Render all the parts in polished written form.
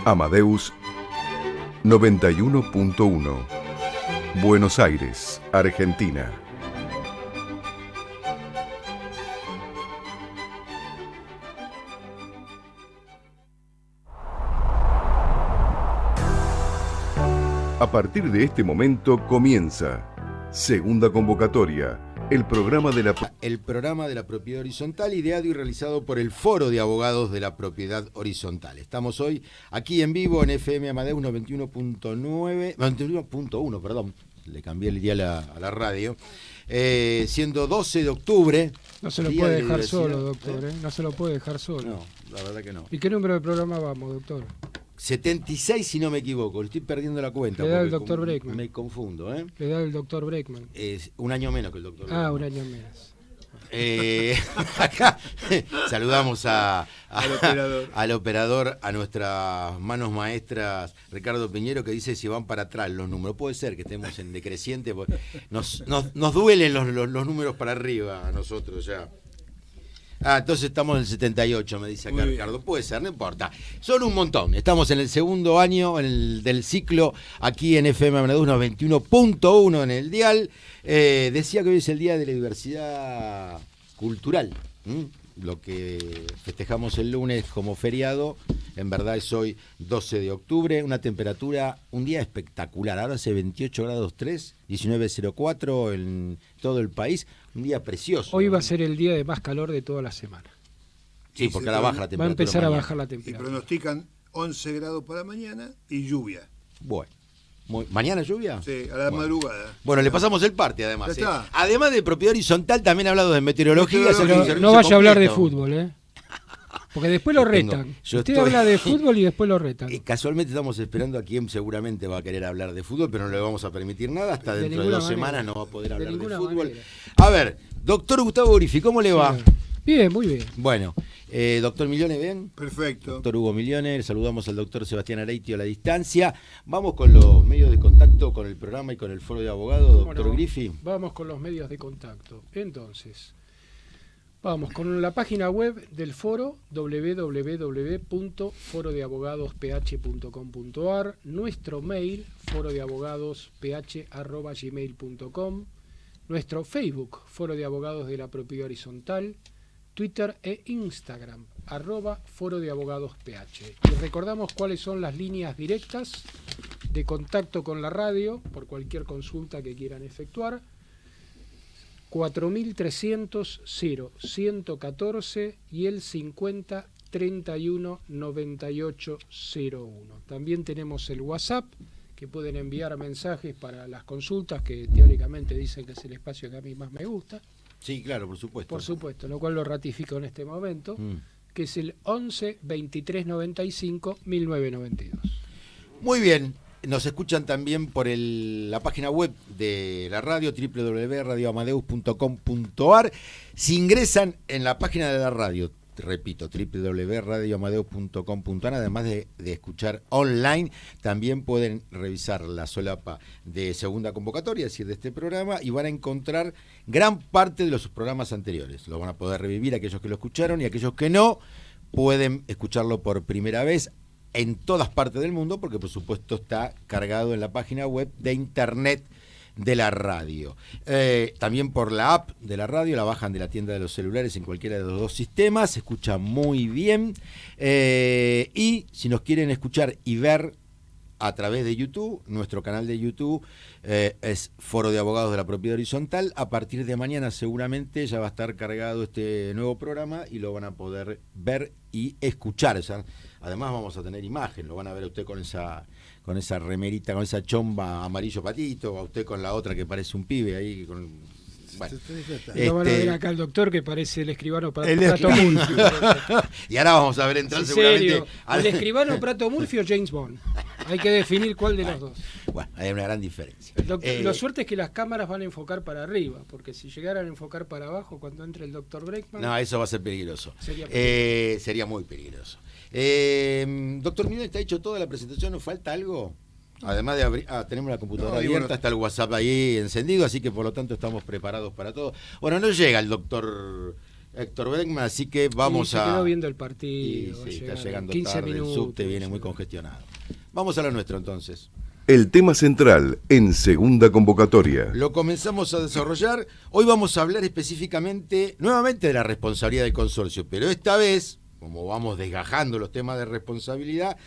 Amadeus 91.1 Buenos Aires, Argentina. A partir de este momento comienza Segunda Convocatoria, el programa de la propiedad horizontal, ideado y realizado por el Foro de Abogados de la Propiedad Horizontal. Estamos hoy aquí en vivo en FM Amadeus 91.1, perdón, le cambié el dial a la radio, siendo 12 de octubre. No se lo puede dejar solo, doctor, no se lo puede dejar solo. No, la verdad que no. ¿Y qué número de programa vamos, doctor? 76, si no me equivoco, le estoy perdiendo la cuenta. Le da el doctor Breckman. Me confundo, ¿eh? Le da el doctor Breckman. Es un año menos que el doctor Breckman. Un año menos. Acá saludamos al operador, a nuestras manos maestras, Ricardo Piñero, que dice si van para atrás los números. Puede ser que estemos en decreciente, porque nos duelen los números para arriba a nosotros ya. Entonces estamos en el 78, me dice acá Ricardo. Puede ser, no importa. Son un montón. Estamos en el segundo año del ciclo aquí en FM Amadeus 91.1 en el dial. Decía que hoy es el Día de la Diversidad Cultural. Lo que festejamos el lunes como feriado, en verdad es hoy 12 de octubre, una temperatura, un día espectacular. Ahora hace 28 grados 3, 19.04 en todo el país. Un día precioso. Hoy va a ser el día de más calor de toda la semana. Sí, porque ahora baja la temperatura. Va a empezar mañana. A bajar la temperatura. Y pronostican 11 grados para mañana y lluvia. Bueno. ¿Mañana lluvia? Sí, a la madrugada. Bueno, le pasamos el parte además. Ya está. Además de propiedad horizontal, también ha hablado de meteorología. No vaya a hablar de fútbol, porque después lo retan. Usted habla de fútbol y después lo retan. Casualmente estamos esperando a quien seguramente va a querer hablar de fútbol, pero no le vamos a permitir nada. Hasta dentro de 2 semanas no va a poder hablar de fútbol. Manera. A ver, doctor Gustavo Grifi, ¿cómo le va? Bien, muy bien. Bueno, doctor Milione, ¿bien? Perfecto. Doctor Hugo Milione, saludamos al doctor Sebastián Areiti a la distancia. Vamos con los medios de contacto con el programa y con el foro de abogados, doctor Grifi. Vamos con los medios de contacto. Entonces, vamos con la página web del foro, www.forodeabogadosph.com.ar, nuestro mail, forodeabogadosph@gmail.com, nuestro Facebook, Foro de Abogados de la Propiedad Horizontal, Twitter e Instagram, @forodeabogadosph. Y recordamos cuáles son las líneas directas de contacto con la radio por cualquier consulta que quieran efectuar. 4300 0114 y el 50 31 98 01. También tenemos el WhatsApp, que pueden enviar mensajes para las consultas, que teóricamente dicen que es el espacio que a mí más me gusta. Sí, claro, por supuesto. Por supuesto, lo cual lo ratifico en este momento, que es el 11 23 95 1992. Muy bien. Nos escuchan también por la página web de la radio, www.radioamadeus.com.ar. Si ingresan en la página de la radio, repito, www.radioamadeus.com.ar, además de escuchar online, también pueden revisar la solapa de segunda convocatoria, es decir, de este programa, y van a encontrar gran parte de los programas anteriores. Lo van a poder revivir aquellos que lo escucharon, y aquellos que no, pueden escucharlo por primera vez en todas partes del mundo, porque por supuesto está cargado en la página web de internet de la radio. También por la app de la radio, la bajan de la tienda de los celulares en cualquiera de los dos sistemas, se escucha muy bien. Y si nos quieren escuchar y ver a través de YouTube, nuestro canal de YouTube es Foro de Abogados de la Propiedad Horizontal. A partir de mañana seguramente ya va a estar cargado este nuevo programa y lo van a poder ver y escuchar. O sea, además vamos a tener imagen, lo van a ver a usted con esa remerita, con esa chomba amarillo patito, a usted con la otra que parece un pibe ahí con... Bueno, lo van a ver acá el doctor, que parece el escribano Prato Murphy. Y ahora vamos a ver entrar seguramente ¿El escribano Prato Murphy o James Bond? Hay que definir cuál de los dos. Bueno, hay una gran diferencia. Lo suerte es que las cámaras van a enfocar para arriba, porque si llegaran a enfocar para abajo cuando entre el doctor Breckman... No, eso va a ser peligroso. Sería muy peligroso. Doctor Milón, ¿está hecho toda la presentación? ¿Nos falta algo? Además de abrir, tenemos la computadora abierta, está el WhatsApp ahí encendido, así que por lo tanto estamos preparados para todo. Bueno, no llega el doctor Héctor Bregman, así que vamos se quedó viendo el partido. Sí, está llegando 15 tarde, minutos, el subte viene muy congestionado. Vamos a lo nuestro entonces. El tema central en segunda convocatoria. Lo comenzamos a desarrollar. Hoy vamos a hablar específicamente, nuevamente, de la responsabilidad del consorcio, pero esta vez, como vamos desgajando los temas de responsabilidad,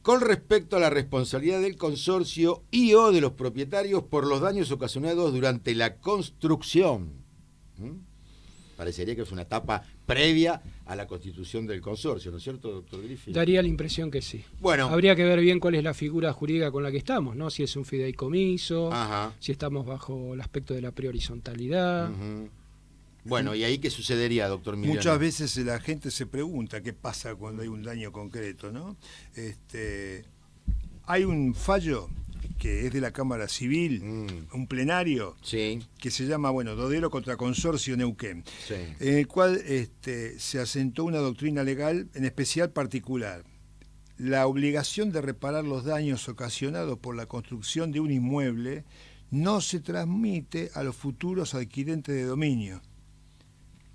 con respecto a la responsabilidad del consorcio y o de los propietarios por los daños ocasionados durante la construcción. Parecería que es una etapa previa a la constitución del consorcio, ¿no es cierto, doctor Griffith? Daría la impresión que sí. Bueno. Habría que ver bien cuál es la figura jurídica con la que estamos, ¿no? Si es un fideicomiso, Ajá. si estamos bajo el aspecto de la prehorizontalidad. Bueno, ¿y ahí qué sucedería, doctor Miliano? Muchas veces la gente se pregunta qué pasa cuando hay un daño concreto, ¿no? Hay un fallo que es de la Cámara Civil, un plenario, sí, que se llama, Dodero contra Consorcio Neuquén, sí, en el cual se asentó una doctrina legal, en especial particular. La obligación de reparar los daños ocasionados por la construcción de un inmueble no se transmite a los futuros adquirentes de dominio.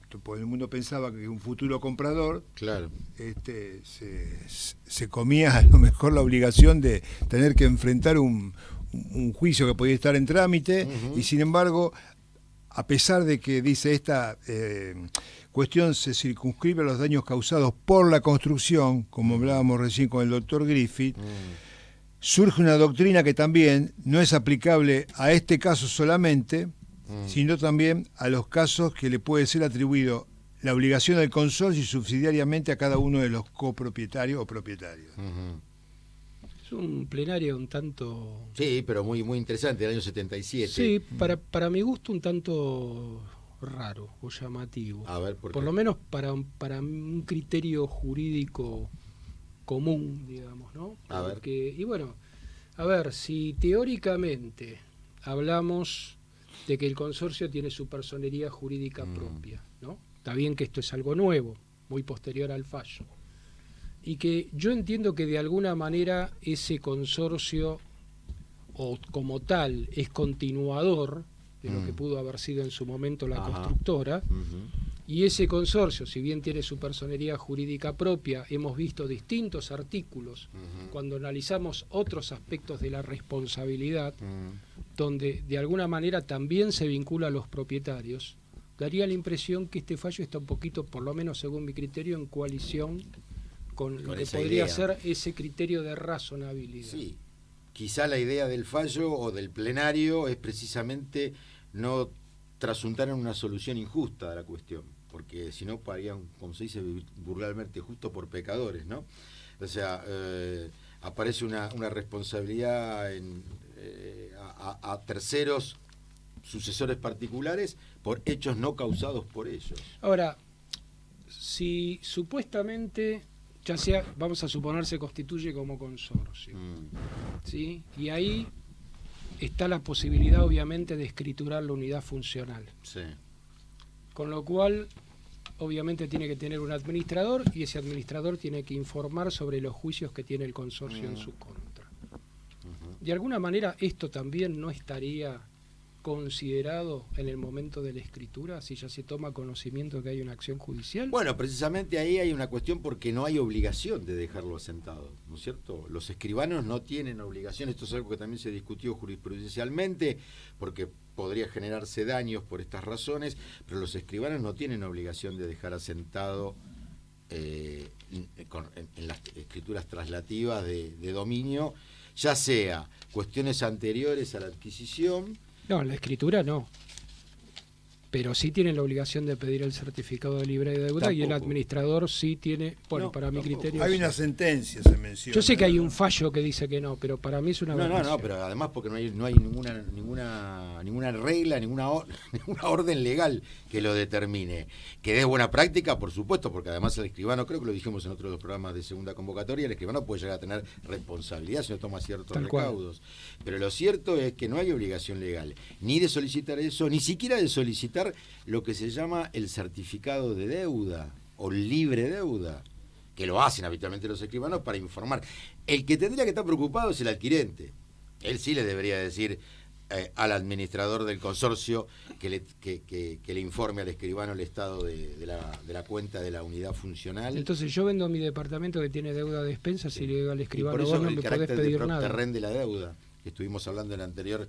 Todo el mundo pensaba que un futuro comprador, claro, se comía a lo mejor la obligación de tener que enfrentar un juicio que podía estar en trámite, y sin embargo, a pesar de que dice esta cuestión se circunscribe a los daños causados por la construcción, como hablábamos recién con el doctor Griffith, surge una doctrina que también no es aplicable a este caso solamente, sino también a los casos que le puede ser atribuido la obligación del consorcio y subsidiariamente a cada uno de los copropietarios o propietarios. Es un plenario un tanto... Sí, pero muy, muy interesante, del año 77. Sí, para mi gusto un tanto raro o llamativo. A ver, ¿por lo menos para un criterio jurídico común, digamos, ¿no? Y bueno, a ver, si teóricamente hablamos de que el consorcio tiene su personería jurídica propia, ¿no? Está bien que esto es algo nuevo, muy posterior al fallo. Y que yo entiendo que de alguna manera ese consorcio, o como tal, es continuador de lo que pudo haber sido en su momento la constructora, y ese consorcio, si bien tiene su personería jurídica propia, hemos visto distintos artículos cuando analizamos otros aspectos de la responsabilidad, donde de alguna manera también se vincula a los propietarios, daría la impresión que este fallo está un poquito, por lo menos según mi criterio, en coalición con lo que podría ser ese criterio de razonabilidad. Sí, quizá la idea del fallo o del plenario es precisamente no trasuntar en una solución injusta de la cuestión, porque si no pagarían, como se dice vulgarmente, justo por pecadores, ¿no? O sea, aparece una responsabilidad a terceros sucesores particulares por hechos no causados por ellos. Ahora, si supuestamente, ya sea, vamos a suponer, se constituye como consorcio, ¿sí? Y ahí está la posibilidad, obviamente, de escriturar la unidad funcional. Sí. Con lo cual, obviamente, tiene que tener un administrador, y ese administrador tiene que informar sobre los juicios que tiene el consorcio en su contra. De alguna manera, esto también no estaría considerado en el momento de la escritura, si ya se toma conocimiento que hay una acción judicial. Bueno, precisamente ahí hay una cuestión porque no hay obligación de dejarlo asentado, ¿no es cierto? Los escribanos no tienen obligación, esto es algo que también se discutió jurisprudencialmente, porque podría generarse daños por estas razones, pero los escribanos no tienen obligación de dejar asentado en las escrituras traslativas de dominio, ya sea cuestiones anteriores a la adquisición. No, la escritura no. Pero sí tienen la obligación de pedir el certificado de libre de deuda. Tampoco. Y el administrador sí tiene, bueno, no, para mi criterio... Hay una sentencia, se menciona. Yo sé que hay un fallo que dice que no, pero para mí es una... No, pero además porque no hay ninguna regla, ninguna orden legal que lo determine. Que dé buena práctica, por supuesto, porque además el escribano, creo que lo dijimos en otro de los programas de segunda convocatoria, el escribano puede llegar a tener responsabilidad si no toma ciertos recaudos. Pero lo cierto es que no hay obligación legal, ni de solicitar eso, ni siquiera de solicitar lo que se llama el certificado de deuda o libre deuda, que lo hacen habitualmente los escribanos para informar. El que tendría que estar preocupado es el adquirente. Él sí le debería decir al administrador del consorcio que le informe al escribano el estado de la cuenta de la unidad funcional. Entonces yo vendo mi departamento que tiene deuda de expensas y le digo al escribano, por eso vos no me podés pedir nada. Te rende la deuda, que estuvimos hablando en anterior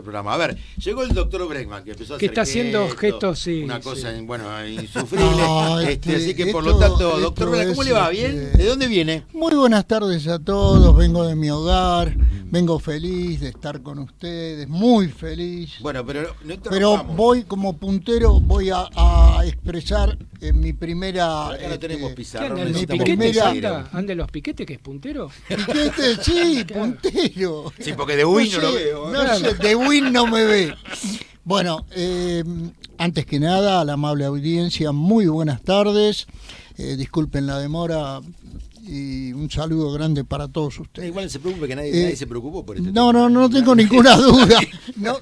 programa. A ver, llegó el doctor Bregman, que empezó a hacer está haciendo gestos, sí. Una cosa, sí. Insufrible. No, Así que por lo tanto, doctor Bregman, ¿cómo le va? ¿Bien? ¿De dónde viene? Muy buenas tardes a todos, vengo de mi hogar, vengo feliz de estar con ustedes, muy feliz. Bueno, pero no Pero voy como puntero, voy a expresar mi primera... Acá no tenemos pizarrón. ¿Anda en los piquetes que es puntero? Piquete, sí, puntero. Sí, porque de Win no lo veo. No sé, de Win no me ve. Bueno, antes que nada, a la amable audiencia, muy buenas tardes. Disculpen la demora y un saludo grande para todos ustedes. Igual se preocupe que nadie se preocupó por este tema. No tengo ninguna duda.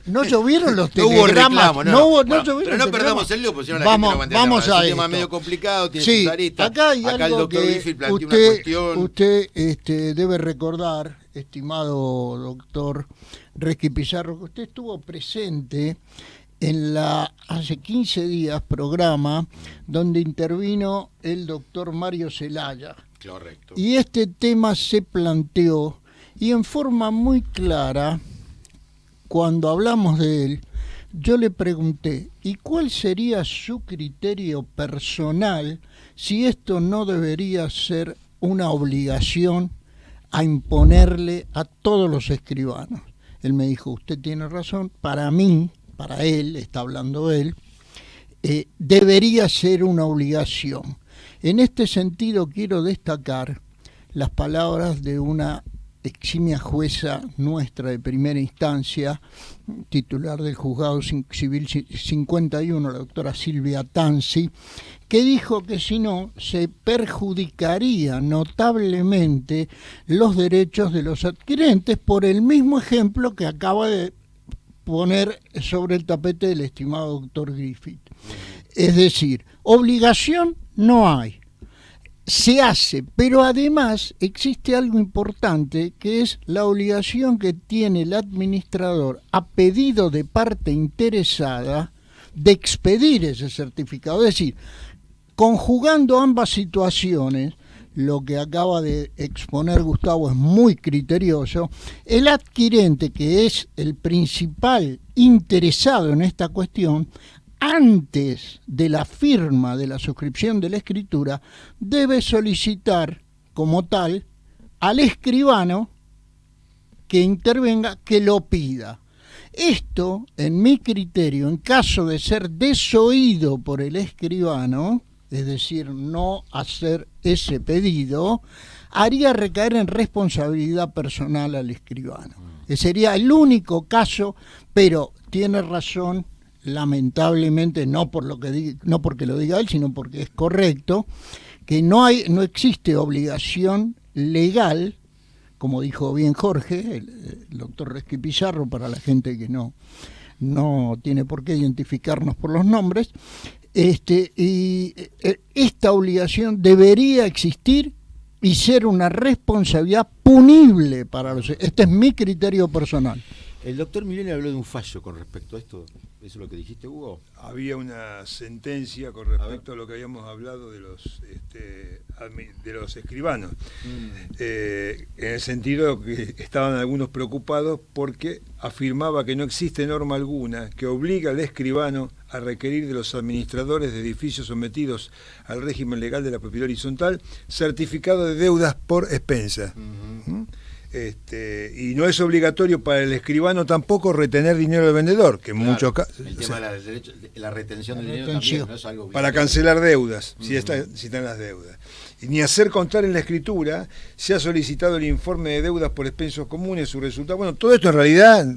No llovieron los telegramas. No hubo reclamo, pero no perdamos el lío, porque si no la gente no va a entender. Vamos a es un tema medio complicado, tiene sus aristas. Acá el doctor Griffith planteó una cuestión. Usted debe recordar, estimado doctor Resqui Pizarro, que usted estuvo presente en hace 15 días programa donde intervino el doctor Mario Zelaya. Correcto. Y este tema se planteó y en forma muy clara, cuando hablamos de él, yo le pregunté, ¿y cuál sería su criterio personal si esto no debería ser una obligación a imponerle a todos los escribanos? Él me dijo, usted tiene razón, para mí, para él, está hablando él, debería ser una obligación. En este sentido quiero destacar las palabras de una eximia jueza nuestra de primera instancia, titular del Juzgado Civil 51, la doctora Silvia Tanzi, que dijo que si no se perjudicaría notablemente los derechos de los adquirentes por el mismo ejemplo que acaba de poner sobre el tapete del estimado doctor Griffith. Es decir, obligación no hay, se hace, pero además existe algo importante que es la obligación que tiene el administrador a pedido de parte interesada de expedir ese certificado. Es decir, conjugando ambas situaciones, lo que acaba de exponer Gustavo es muy criterioso, el adquirente, que es el principal interesado en esta cuestión, antes de la firma de la suscripción de la escritura, debe solicitar como tal al escribano que intervenga, que lo pida. Esto, en mi criterio, en caso de ser desoído por el escribano, es decir, no hacer ese pedido, haría recaer en responsabilidad personal al escribano. Sería el único caso, pero tiene razón, lamentablemente, no porque lo diga él, sino porque es correcto, que no existe obligación legal, como dijo bien Jorge, el doctor Resqui Pizarro, para la gente que no tiene por qué identificarnos por los nombres, y esta obligación debería existir y ser una responsabilidad punible para los... Este es mi criterio personal. El doctor Milene habló de un fallo con respecto a esto. ¿Eso es lo que dijiste, Hugo? Había una sentencia con respecto a lo que habíamos hablado de los escribanos. En el sentido que estaban algunos preocupados porque afirmaba que no existe norma alguna que obliga al escribano a requerir de los administradores de edificios sometidos al régimen legal de la propiedad horizontal certificado de deudas por expensas. Y no es obligatorio para el escribano tampoco retener dinero del vendedor, que en muchos casos... El tema de la retención del dinero también no es algo para cancelar deudas, si están las deudas. Ni hacer constar en la escritura, se ha solicitado el informe de deudas por expensos comunes, su resultado. Bueno, todo esto en realidad,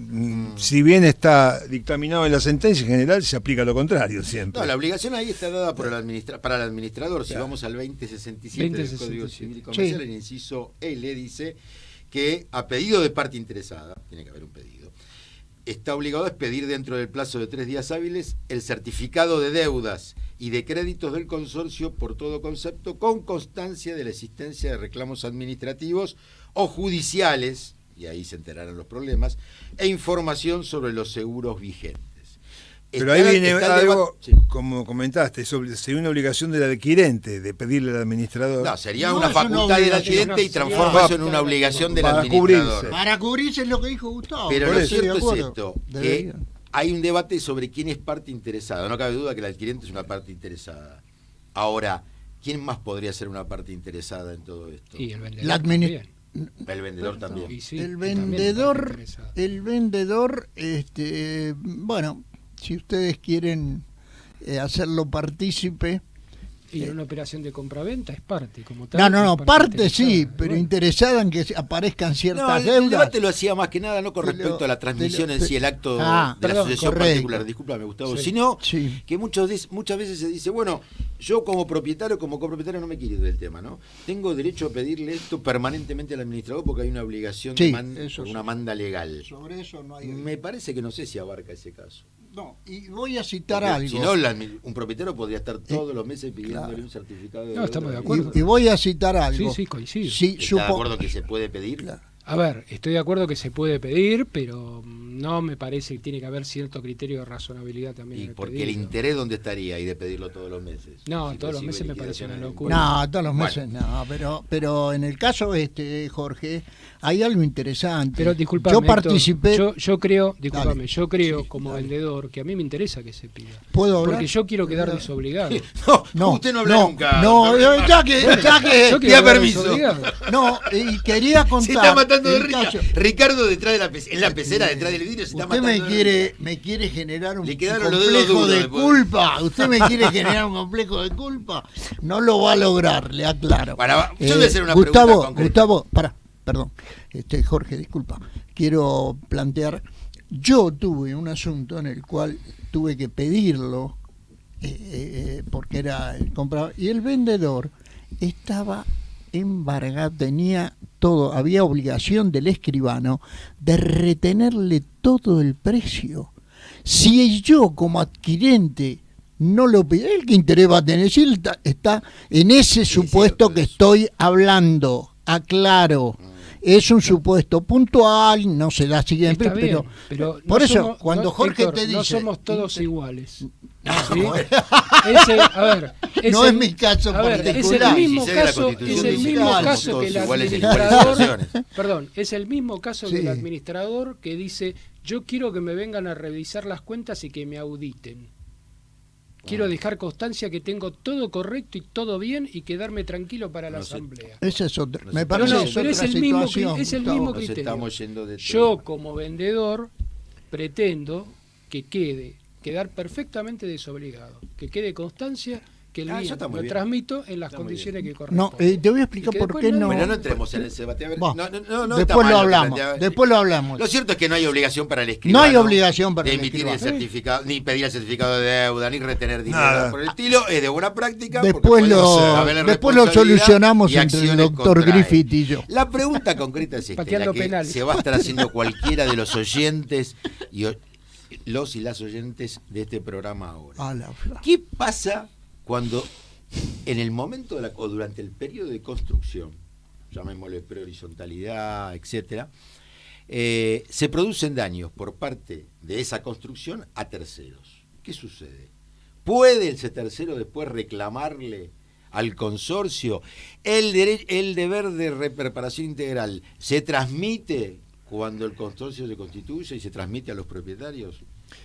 si bien está dictaminado en la sentencia, en general se aplica lo contrario siempre. No, la obligación ahí está dada por para el administrador. Si vamos al 2067 del Código Civil y Comercial, el inciso L dice que a pedido de parte interesada, tiene que haber un pedido, está obligado a expedir dentro del plazo de 3 días hábiles el certificado de deudas y de créditos del consorcio por todo concepto, con constancia de la existencia de reclamos administrativos o judiciales, y ahí se enterarán los problemas, e información sobre los seguros vigentes. Pero ahí viene algo, sí. como comentaste, sería una obligación del adquirente de pedirle al administrador. No, sería No una es una facultad del obligación, adquirente y sería transforma eso en una una obligación del para administrador. cubrirse. Para cubrirse es lo que dijo Gustavo. Pero Por lo eso. cierto Estoy de es acuerdo. esto, que Deberían. hay un debate sobre quién es parte interesada. No cabe duda que el adquirente es una parte interesada. Ahora, ¿quién más podría ser una parte interesada en todo esto? Y el vendedor La admini- también. El vendedor también. Y sí, el también está vendedor, interesado. bueno, si ustedes quieren hacerlo partícipe. Y en una operación de compraventa es parte, como tal. No, es parte sí, interesada. pero Bueno, interesada en que aparezcan No, ciertas el deudas. debate lo hacía más que nada no con Te lo- respecto a la transmisión te lo- en sí, el acto de Ah, la perdón, asociación correcto. particular, discúlpame Gustavo, Sí. sino Sí. que muchas veces se dice, bueno, yo como propietario, como copropietario no me quiero ir del tema, ¿no? Tengo derecho a pedirle esto permanentemente al administrador porque hay una obligación Sí, de eso sí. una manda legal. Sobre eso no hay. Me parece que no sé si abarca ese caso. No, y voy a citar Porque algo. si no, un propietario podría estar todos los meses pidiéndole claro. un certificado de No, estamos de deuda. acuerdo. Y voy a citar algo. Sí, coincido. Sí, ¿Está de acuerdo que se puede pedir? Claro. A ver, estoy de acuerdo que se puede pedir, pero no me parece que tiene que haber cierto criterio de razonabilidad también. Y en el porque el pedido. interés, ¿dónde estaría ahí de pedirlo todos los meses? No, Si todos los recibe meses me parece liquidación una en- locura. No, todos los Bueno. meses no, pero en el caso Jorge, hay algo interesante. Pero disculpame, yo Héctor, participé. yo creo, discúlpame, Dale. yo creo Sí, como dale. vendedor que a mí me interesa que se pida. ¿Puedo hablar? Porque yo quiero quedar desobligado. No, usted no habla nunca. No, doctor. ya que Yo quiero pida quedar permiso. desobligado. no, y quería contar. Se está matando de el risa. caso. Ricardo detrás de la en la pecera, detrás del vidrio, se está Usted matando. me quiere generar un Le quedaron los dedos complejo duros de después. culpa. Usted me quiere generar un complejo de culpa. No lo va a lograr, le aclaro. Yo voy a hacer una Gustavo, pregunta concreta. Gustavo, perdón. Jorge, disculpa. Quiero plantear. Yo tuve un asunto en el cual tuve que pedirlo porque era el comprador y el vendedor estaba embargado, tenía todo, había obligación del escribano de retenerle todo el precio. Si yo como adquirente no lo pedí, el que interés va a tener, si él está en ese supuesto cierto que eso. estoy hablando, aclaro. Es un supuesto puntual, no se da siempre, Está bien, pero no por eso somos- cuando no, Jorge Héctor, te dice no somos todos iguales. ¿sí? no. A ver, No es mi caso a ver, es el particular. mismo 16 de la caso, Constitución es el dice mismo que caso somos que el todos iguales en iguales administrador, situaciones. perdón, es el mismo caso que Sí. el administrador que dice, yo quiero que me vengan a revisar las cuentas y que me auditen. Quiero dejar constancia que tengo todo correcto y todo bien y quedarme tranquilo para la No sé. asamblea. Esa es otra. No Me sé. parece No, que es pero otra es el mismo, situación, es el Gustavo. mismo Nos criterio. estamos yendo de Yo tema. como vendedor pretendo que quedar perfectamente desobligado, que quede constancia que el Eso bien está muy lo bien. transmito en las Está muy condiciones que No, corresponden. te voy a explicar Y que por después qué nadie- no. Bueno, no entremos en ese debate. A ver, Bueno, no está después mal lo que hablamos. plantea. Después lo hablamos. Lo cierto es que no hay obligación para el escribano. No hay obligación para de el emitir el escribano. certificado, ni pedir el certificado de deuda, ni retener dinero Nada. por el estilo. Es de buena práctica. porque Después puede haberle lo responsabilidad solucionamos y entre el acciones doctor contra él. Griffith y yo. La pregunta concreta es esta, Pateando la que penales. se va a estar haciendo cualquiera de los oyentes los y las oyentes de este programa ahora. A la fla- ¿Qué pasa cuando en el momento o durante el periodo de construcción, llamémosle prehorizontalidad, etcétera, se producen daños por parte de esa construcción a terceros? ¿Qué sucede? ¿Puede ese tercero después reclamarle al consorcio el deber de reparación integral? ¿Se transmite cuando el consorcio se constituye y se transmite a los propietarios?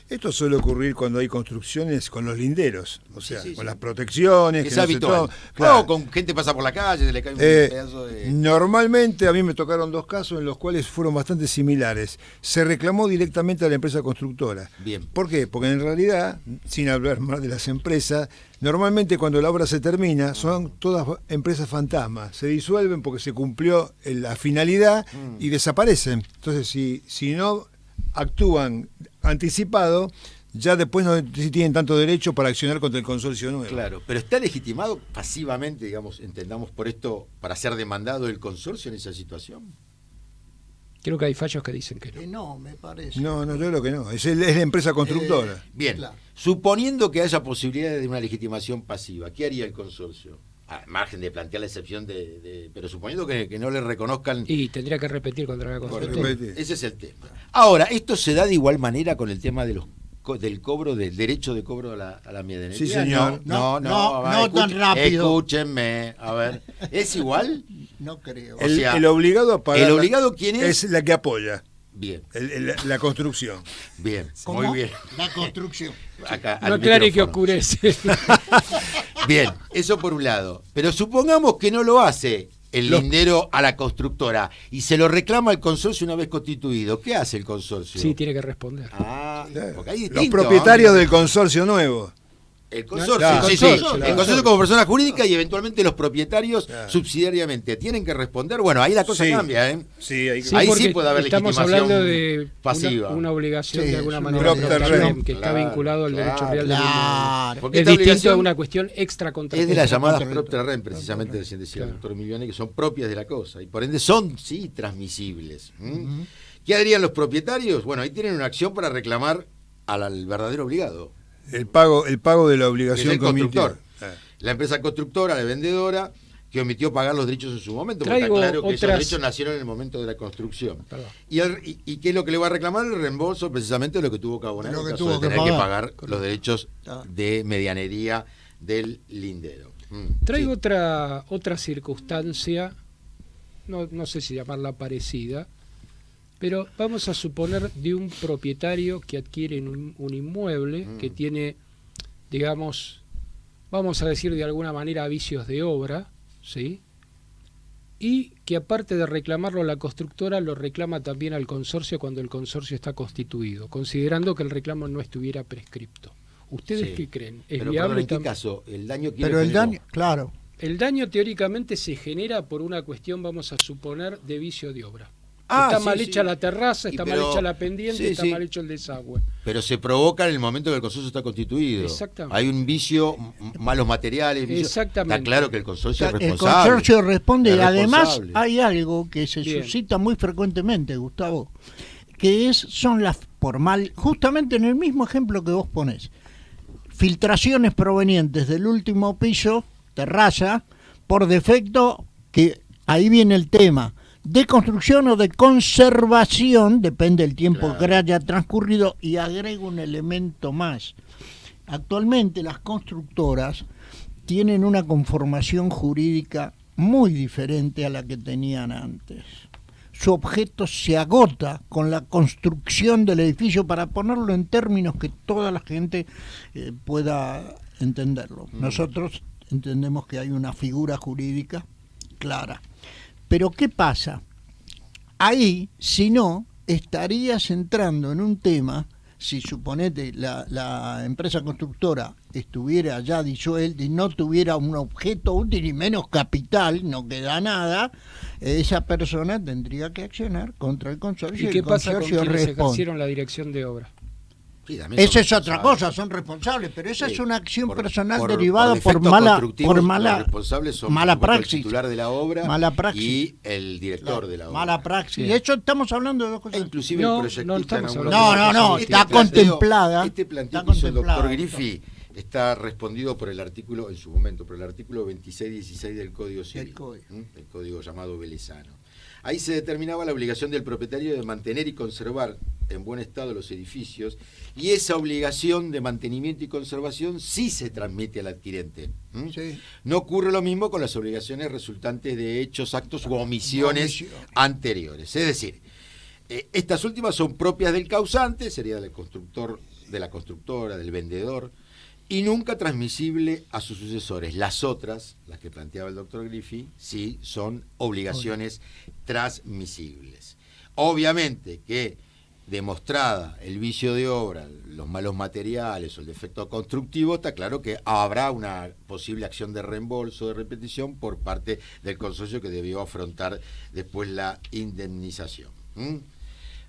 Esto suele ocurrir cuando hay construcciones con los linderos, o sea, Sí, sí, con sí. las protecciones. Es que no se habitual. to- claro. O con gente pasa por la calle, se le cae un Eh, pedazo de... Normalmente a mí me tocaron dos casos en los cuales fueron bastante similares. Se reclamó directamente a la empresa constructora. Bien. ¿Por qué? Porque en realidad, sin hablar más de las empresas, normalmente cuando la obra se termina son todas empresas fantasmas. Se disuelven porque se cumplió la finalidad y desaparecen. Entonces, si no actúan anticipado, ya después no tienen tanto derecho para accionar contra el consorcio nuevo. Claro, pero ¿está legitimado pasivamente, digamos, entendamos por esto, para ser demandado el consorcio en esa situación? Creo que hay fallos que dicen que no. No, me parece. No, yo creo que no. Es la empresa constructora. Bien, Claro. suponiendo que haya posibilidades de una legitimación pasiva, ¿qué haría el consorcio? al margen de plantear la excepción pero suponiendo que no le reconozcan. Y tendría que repetir contra la Constitución. Ese es el tema. Ahora, esto se da de igual manera con el tema de del cobro, del derecho de cobro a la medianería. Sí, señor. No tan rápido. Escúchenme, a ver, ¿es igual? No creo. El obligado a pagar. ¿El obligado quién es? Es la que apoya. Bien. La construcción. Bien, ¿Cómo? muy bien. La construcción. Acá, No al aclare que micrófono. oscurece. Bien, eso por un lado. Pero supongamos que no lo hace el lindero a la constructora y se lo reclama el consorcio una vez constituido. ¿Qué hace el consorcio? Sí, tiene que responder. Porque hay Los distinto, propietarios del consorcio nuevo. El consorcio, Claro, sí, el sí. consorcio, El claro. consorcio como persona jurídica y eventualmente los propietarios Claro. subsidiariamente tienen que responder. Bueno, ahí la cosa Sí. cambia, ¿eh? Sí, hay que... Sí, Ahí porque sí puede haber estamos legitimación hablando de pasiva. una obligación Sí, de alguna es manera una propia, obligación. que está Claro, vinculado al derecho claro, real del inmueble. Claro. Porque Es esta distinto a obligación una cuestión extracontractual. es de las llamadas Contrato. propter rem, precisamente decía el Claro. doctor Milione, que son propias de la cosa y por ende son, sí, transmisibles. ¿Qué harían los propietarios? Bueno, ahí tienen una acción para reclamar al verdadero obligado, El pago de la que es obligación el comitida. constructor. La empresa constructora, la vendedora, que omitió pagar los derechos en su momento, porque Traigo está claro que esos otras- derechos nacieron en el momento de la construcción. Perdón. ¿Y qué es lo que le va a reclamar? El reembolso precisamente de lo que tuvo que abonar Lo en que caso tuvo de que tener que pagar. pagar los derechos Claro. de medianería del lindero. Traigo Sí. otra circunstancia, no sé si llamarla parecida, pero vamos a suponer de un propietario que adquiere un inmueble que tiene, digamos, vamos a decir de alguna manera vicios de obra, ¿sí? Y que aparte de reclamarlo a la constructora, lo reclama también al consorcio cuando el consorcio está constituido, considerando que el reclamo no estuviera prescripto. ¿Ustedes Sí. qué creen? ¿Es Pero viable? ¿en qué caso? ¿El daño quién Pero lo el generó? daño, claro. El daño teóricamente se genera por una cuestión, vamos a suponer, de vicio de obra. Ah, Está sí, mal sí. hecha la terraza, Y está pero- mal hecha la pendiente, sí, está sí. mal hecho el desagüe. Pero se provoca en el momento que el consorcio está constituido. Exactamente. Hay un vicio, malos materiales. Exactamente. Está claro que el consorcio es El responsable. consorcio responde Es y además responsable. hay algo que se Bien. suscita muy frecuentemente, Gustavo, que son las justamente en el mismo ejemplo que vos ponés, filtraciones provenientes del último piso, terraza, por defecto, que ahí viene el tema, de construcción o de conservación, depende del tiempo Claro. que haya transcurrido, y agrego un elemento más. Actualmente las constructoras tienen una conformación jurídica muy diferente a la que tenían antes. Su objeto se agota con la construcción del edificio, para ponerlo en términos que toda la gente pueda entenderlo. Nosotros entendemos que hay una figura jurídica clara. Pero ¿qué pasa? Ahí, si no, estarías entrando en un tema, si suponete la empresa constructora estuviera ya disuelta y no tuviera un objeto útil y menos capital, no queda nada, esa persona tendría que accionar contra el consorcio ¿Y y qué el pasa con consorcio quienes responde. ejercieron la dirección de obra? Sí, también son Esa es otra responsables. cosa, son responsables, pero esa Sí. es una acción Por- personal por derivada por defectos mala, constructivos, los responsables son, mala por supuesto, praxis. el titular de la obra Mala praxis. y el director de la obra. Mala praxis. Bien. De hecho, estamos hablando de dos E cosas. inclusive No, el proyectista no estamos en hablando algunos de casos, no, este está planteo- contemplada, Este planteo está que hizo el doctor contemplada. Griffi está respondido por el artículo, en su momento, por el artículo 2616 del Código Civil, Código. el código llamado Velezano. Ahí se determinaba la obligación del propietario de mantener y conservar en buen estado los edificios, y esa obligación de mantenimiento y conservación sí se transmite al adquirente. Sí. No ocurre lo mismo con las obligaciones resultantes de hechos, actos u omisiones anteriores. Es decir, estas últimas son propias del causante, sería del constructor, de la constructora, del vendedor, y nunca transmisible a sus sucesores. Las otras, las que planteaba el doctor Griffi, sí son obligaciones transmisibles. Obviamente que, demostrada el vicio de obra, los malos materiales o el defecto constructivo, está claro que habrá una posible acción de reembolso, de repetición por parte del consorcio, que debió afrontar después la indemnización.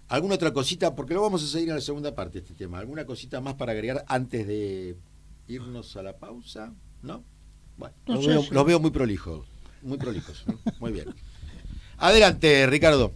¿Alguna otra cosita? Porque lo vamos a seguir en la segunda parte de este tema. ¿Alguna cosita más para agregar antes de irnos a la pausa? ¿No? Bueno, No sé, sí. los veo muy prolijos. Muy prolijos. Muy bien. Adelante, Ricardo.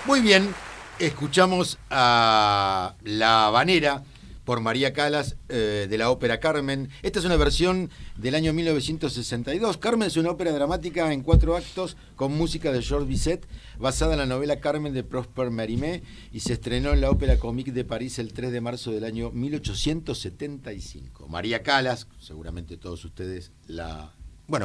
Muy bien, escuchamos a La Habanera por María Callas de la ópera Carmen. Esta es una versión del año 1962. Carmen es una ópera dramática en 4 actos con música de Georges Bizet, basada en la novela Carmen de Prosper Mérimée, y se estrenó en la Ópera Comique de París el 3 de marzo del año 1875. María Callas, seguramente todos ustedes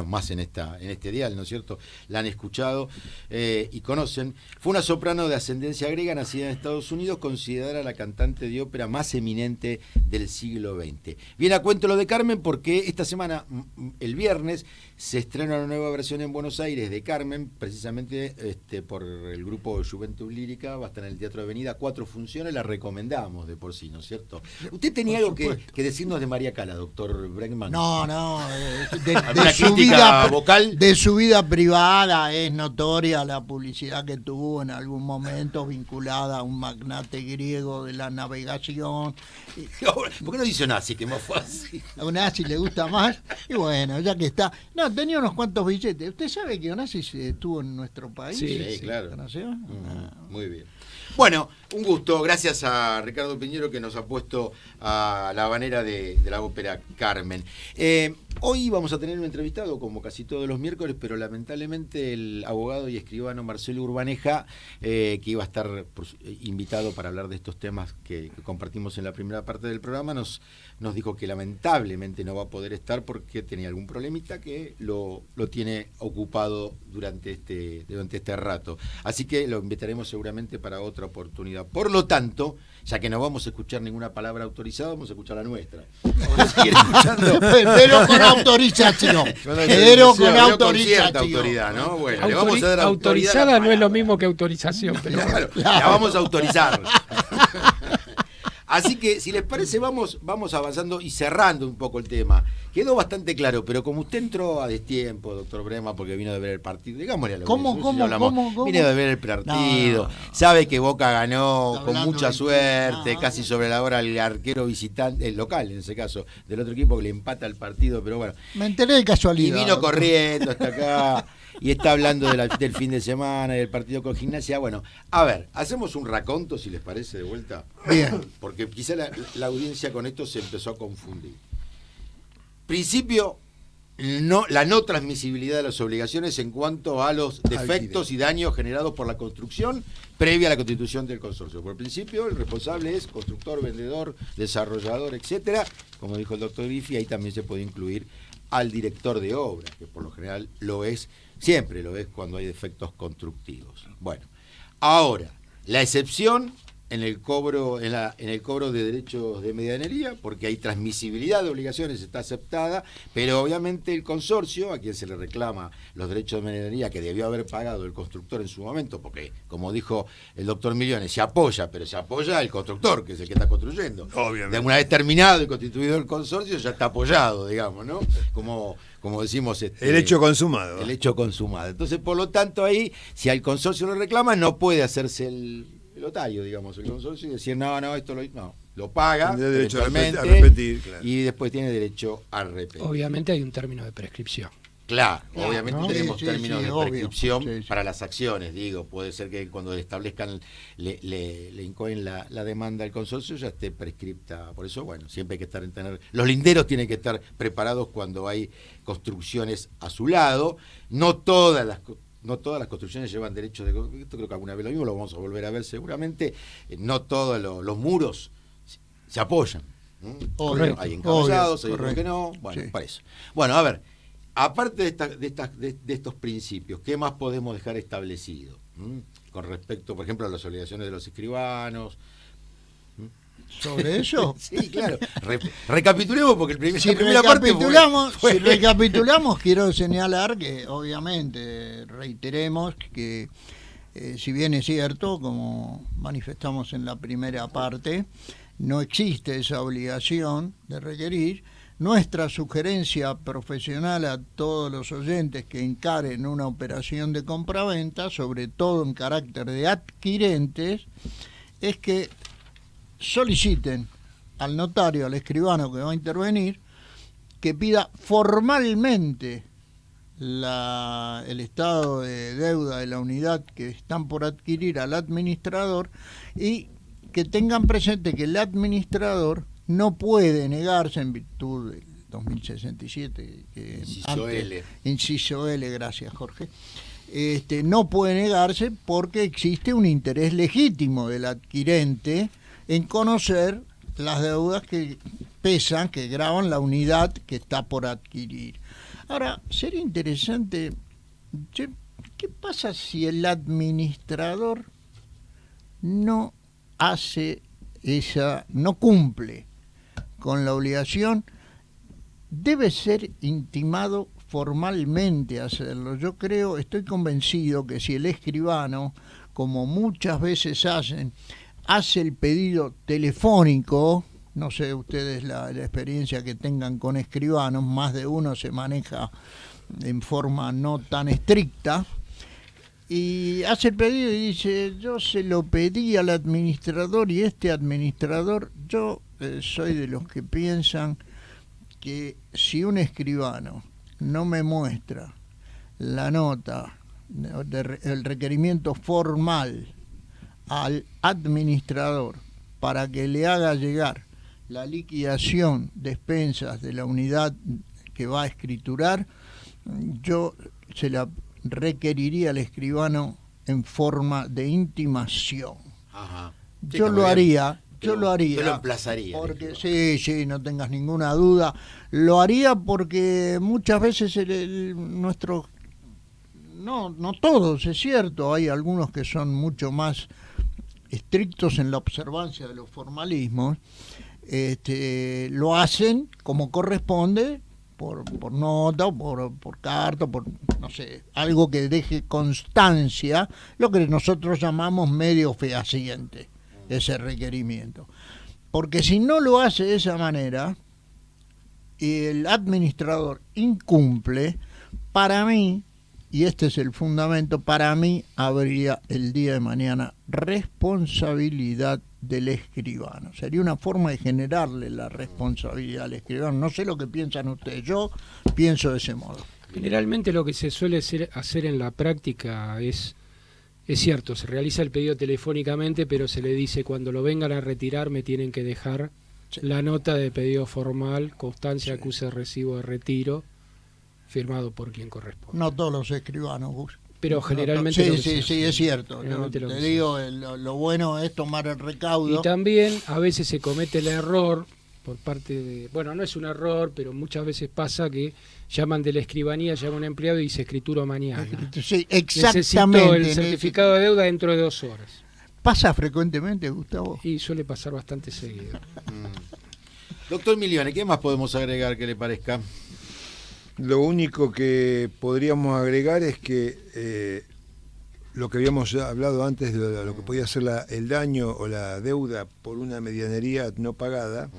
más en este dial, ¿no es cierto? La han escuchado y conocen. Fue una soprano de ascendencia griega, nacida en Estados Unidos, considerada la cantante de ópera más eminente del siglo XX. Viene a cuento lo de Carmen porque esta semana, el viernes, se estrena una nueva versión en Buenos Aires de Carmen, precisamente por el grupo Juventud Lírica. Va a estar en el Teatro Avenida, 4 funciones, la recomendamos de por sí, ¿no es cierto? ¿Usted tenía algo que decirnos de María Cala, doctor Bregman? No, vocal. De su vida privada es notoria la publicidad que tuvo en algún momento vinculada a un magnate griego de la navegación. ¿Por qué no dice nazi, que es más fácil? A Onassis le gusta más, y bueno, ya que está. No, tenía unos cuantos billetes. ¿Usted sabe que Onassis estuvo en nuestro país? Sí, claro. ¿Conoció? Muy bien. Bueno, un gusto. Gracias a Ricardo Piñero que nos ha puesto a La Habanera de la ópera Carmen. Hoy vamos a tener un entrevistado, como casi todos los miércoles, pero lamentablemente el abogado y escribano Marcelo Urbaneja, que iba a estar invitado para hablar de estos temas que compartimos en la primera parte del programa, nos dijo que lamentablemente no va a poder estar porque tenía algún problemita que lo tiene ocupado durante este rato. Así que lo invitaremos seguramente para otra oportunidad. Por lo tanto, ya que no vamos a escuchar ninguna palabra autorizada, vamos a escuchar la nuestra. Vamos a seguir escuchando. Pero con autorización. Pero con autorización. Cierta autoridad, ¿no? Bueno, le vamos a dar autorizada no es lo mismo que autorización. Pero claro, la vamos a autorizar. Así que, si les parece, vamos avanzando y cerrando un poco el tema. Quedó bastante claro, pero como usted entró a destiempo, doctor Brema, porque vino de ver el partido, digámosle a lo ¿Cómo? Vino de ver el partido, No. sabe que Boca ganó Está con hablando mucha de- suerte, No. casi sobre la hora el arquero visitante, el local en ese caso, del otro equipo que le empata el partido, pero bueno. Me enteré de Y casualidad. vino corriendo hasta acá y está hablando del fin de semana y del partido con Gimnasia. Bueno, a ver, hacemos un raconto, si les parece, de vuelta. Bien. Porque quizá la audiencia con esto se empezó a confundir. Principio, la no transmisibilidad de las obligaciones en cuanto a los defectos y daños generados por la construcción previa a la constitución del consorcio. Por principio, el responsable es constructor, vendedor, desarrollador, etcétera. Como dijo el doctor Griffi, ahí también se puede incluir al director de obra, que por lo general lo es, siempre lo es cuando hay defectos constructivos. Bueno, ahora, la excepción en el cobro de derechos de medianería, porque hay transmisibilidad de obligaciones, está aceptada, pero obviamente el consorcio, a quien se le reclama los derechos de medianería que debió haber pagado el constructor en su momento, porque como dijo el doctor Millones, se apoya el constructor, que es el que está construyendo. Obviamente. De una vez terminado y constituido el consorcio, ya está apoyado, digamos, ¿no? Como decimos... El hecho consumado. El hecho consumado. Entonces, por lo tanto, ahí, si al consorcio lo reclama, no puede hacerse el otario, digamos, el consorcio, y decir, no, esto lo paga, Tiene derecho a eventualmente, repetir, claro. y después tiene derecho a repetir. obviamente hay un término de prescripción. Claro, Claro, obviamente ¿no? tenemos Sí, términos sí, de obvio. prescripción Sí, sí. para las acciones, digo, puede ser que cuando establezcan, le incoen la demanda al consorcio ya esté prescripta, por eso, bueno, siempre hay que los linderos tienen que estar preparados cuando hay construcciones a su lado, no todas las construcciones llevan derechos de... Esto creo que alguna vez lo mismo, lo vamos a volver a ver seguramente, no todos los muros se apoyan. Obvio, Hay encabezados, obvio, hay otros que no, correcto. bueno, Sí. para eso. Bueno, a ver, aparte de estos principios, ¿qué más podemos dejar establecido? Con respecto, por ejemplo, a las obligaciones de los escribanos. ¿Sobre eso? Sí, claro. Recapitulemos porque la Si primera parte fue... recapitulamos, quiero señalar que obviamente reiteremos que si bien es cierto, como manifestamos en la primera parte, no existe esa obligación de requerir. Nuestra sugerencia profesional a todos los oyentes que encaren una operación de compraventa, sobre todo en carácter de adquirentes, es que soliciten al notario, al escribano que va a intervenir, que pida formalmente el estado de deuda de la unidad que están por adquirir al administrador, y que tengan presente que el administrador no puede negarse en virtud del 2067, inciso L, gracias Jorge, no puede negarse porque existe un interés legítimo del adquirente en conocer las deudas que pesan, que gravan la unidad que está por adquirir. Ahora, sería interesante, ¿qué pasa si el administrador no cumple con la obligación? Debe ser intimado formalmente a hacerlo. Yo estoy convencido que si el escribano, como muchas veces hace el pedido telefónico, no sé ustedes la experiencia que tengan con escribanos, más de uno se maneja en forma no tan estricta, y hace el pedido y dice, yo se lo pedí al administrador y este administrador, yo soy de los que piensan que si un escribano no me muestra la nota, el requerimiento formal al administrador para que le haga llegar la liquidación de expensas de la unidad que va a escriturar, yo se la requeriría al escribano en forma de intimación. Ajá. Yo lo haría. Yo lo haría. Yo lo emplazaría. Porque sí, no tengas ninguna duda. Lo haría porque muchas veces no todos, es cierto, hay algunos que son mucho más estrictos en la observancia de los formalismos, lo hacen como corresponde, por nota, o por carta, por no sé, algo que deje constancia, lo que nosotros llamamos medio fehaciente, ese requerimiento. Porque si no lo hace de esa manera y el administrador incumple, para mí, y este es el fundamento, para mí habría el día de mañana responsabilidad del escribano. Sería una forma de generarle la responsabilidad al escribano. No sé lo que piensan ustedes, yo pienso de ese modo. Generalmente lo que se suele hacer en la práctica es cierto, se realiza el pedido telefónicamente, pero se le dice cuando lo vengan a retirar me tienen que dejar la nota de pedido formal, constancia, acuse de recibo de retiro, firmado por quien corresponde. No todos los escribanos, Gus. Pero generalmente sí, es cierto. Te digo, lo bueno es tomar el recaudo. Y también a veces se comete el error por parte de... Bueno, no es un error, pero muchas veces pasa que llaman de la escribanía, llama un empleado y dice escrituro mañana. Sí, exactamente. Necesito el certificado de deuda dentro de 2 horas. ¿Pasa frecuentemente, Gustavo? Y suele pasar bastante seguido. Doctor Milione, ¿qué más podemos agregar que le parezca? Lo único que podríamos agregar es que lo que habíamos hablado antes de lo que podía ser el daño o la deuda por una medianería no pagada,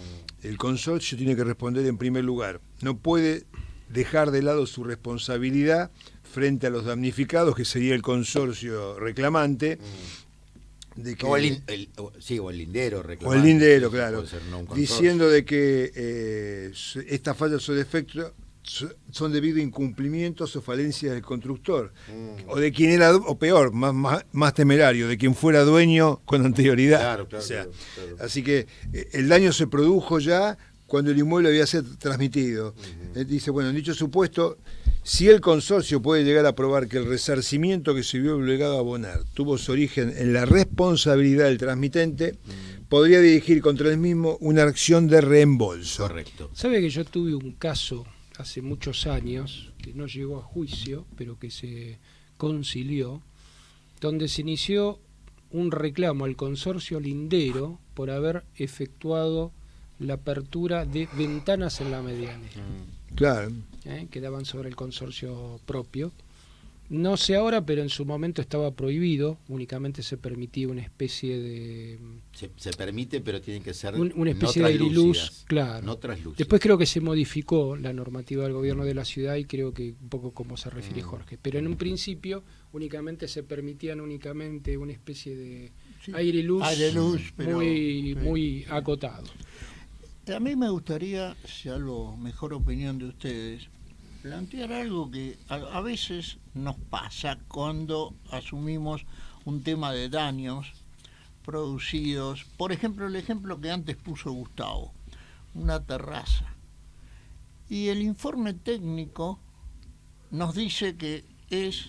el consorcio tiene que responder en primer lugar. No puede dejar de lado su responsabilidad frente a los damnificados, que sería el consorcio reclamante. De que, o el lindero reclamante. O el lindero, claro. Puede ser, no un consorcio. Diciendo de que esta falla o defecto son debido a incumplimientos o falencias del constructor, o de quien era, o peor, más temerario, de quien fuera dueño con anterioridad. Claro, O sea, claro. Así que el daño se produjo ya cuando el inmueble había sido transmitido. Dice, bueno, en dicho supuesto, si el consorcio puede llegar a probar que el resarcimiento que se vio obligado a abonar tuvo su origen en la responsabilidad del transmitente, podría dirigir contra el mismo una acción de reembolso. Correcto. ¿Sabe que yo tuve un caso hace muchos años, que no llegó a juicio, pero que se concilió, donde se inició un reclamo al consorcio lindero por haber efectuado la apertura de ventanas en la mediana, Claro. que daban sobre el consorcio propio. No sé ahora, pero en su momento estaba prohibido, únicamente se permitía una especie de... Se permite, pero tienen que ser una especie no de aire-luz, traslúcidas, claro. no traslúcidas. Después creo que se modificó la normativa del gobierno de la ciudad y creo que un poco como se refiere Jorge. Pero en un principio únicamente se permitían una especie de aire-luz pero, muy acotado. A mí me gustaría, salvo mejor opinión de ustedes, plantear algo que a veces nos pasa cuando asumimos un tema de daños producidos. Por ejemplo, el ejemplo que antes puso Gustavo, una terraza. Y el informe técnico nos dice que es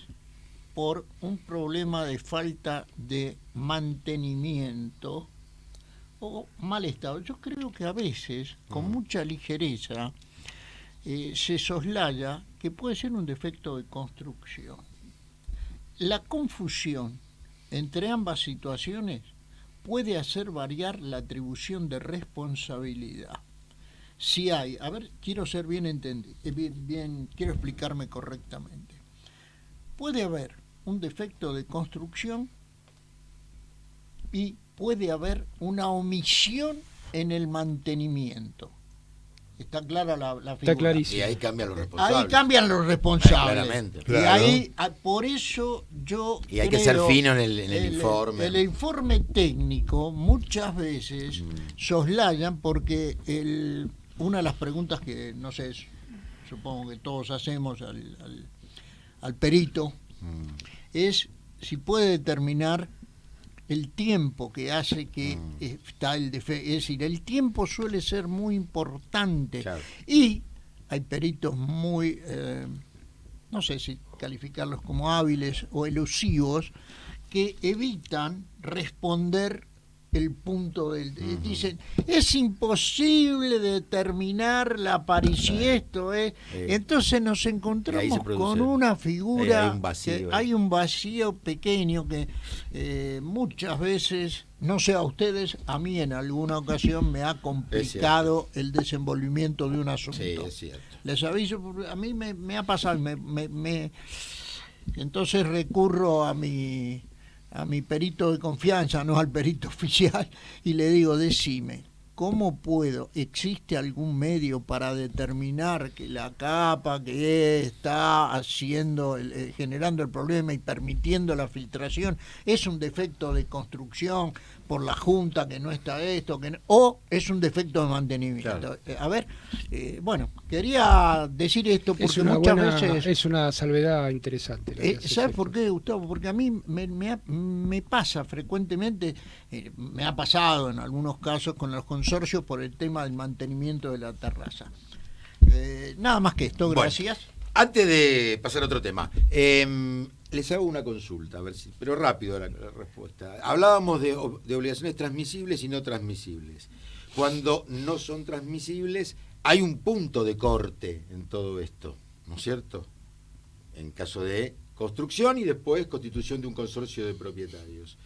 por un problema de falta de mantenimiento o mal estado. Yo creo que a veces, con mucha ligereza, se soslaya que puede ser un defecto de construcción. La confusión entre ambas situaciones puede hacer variar la atribución de responsabilidad. Si hay, quiero ser bien entendido, quiero explicarme correctamente. Puede haber un defecto de construcción y puede haber una omisión en el mantenimiento. Está clara la figura. Está clarísimo. Y ahí cambian los responsables. Ahí cambian los responsables. Claramente. Y Claro. ahí, por eso yo Y hay que ser fino en el informe. El informe técnico muchas veces soslayan porque una de las preguntas que, no sé, supongo que todos hacemos al perito, es si puede determinar el tiempo que hace que está el defecto. Es decir, el tiempo suele ser muy importante. Claro. Y hay peritos muy, no sé si calificarlos como hábiles o elusivos, que evitan responder el punto del... Dicen, es imposible determinar la aparición, esto es... Entonces nos encontramos con una figura, hay un vacío, que hay un vacío pequeño que muchas veces, no sé a ustedes, a mí en alguna ocasión me ha complicado el desenvolvimiento de un asunto. Sí, es cierto. Les aviso, porque a mí me ha pasado, entonces recurro a mi perito de confianza, no al perito oficial, y le digo, decime, ¿cómo puedo? ¿Existe algún medio para determinar que la capa que está haciendo, generando el problema y permitiendo la filtración es un defecto de construcción por la junta que no está esto, o es un defecto de mantenimiento? Claro. A ver, bueno, quería decir esto porque muchas veces... Es una salvedad interesante. ¿Sabes por qué, Gustavo? Porque a mí me pasa frecuentemente, me ha pasado en algunos casos con los consorcios por el tema del mantenimiento de la terraza. Nada más que esto, gracias. Bueno, antes de pasar a otro tema, les hago una consulta, a ver si, pero rápido la respuesta. Hablábamos de obligaciones transmisibles y no transmisibles. Cuando no son transmisibles, hay un punto de corte en todo esto, ¿no es cierto? En caso de construcción y después constitución de un consorcio de propietarios.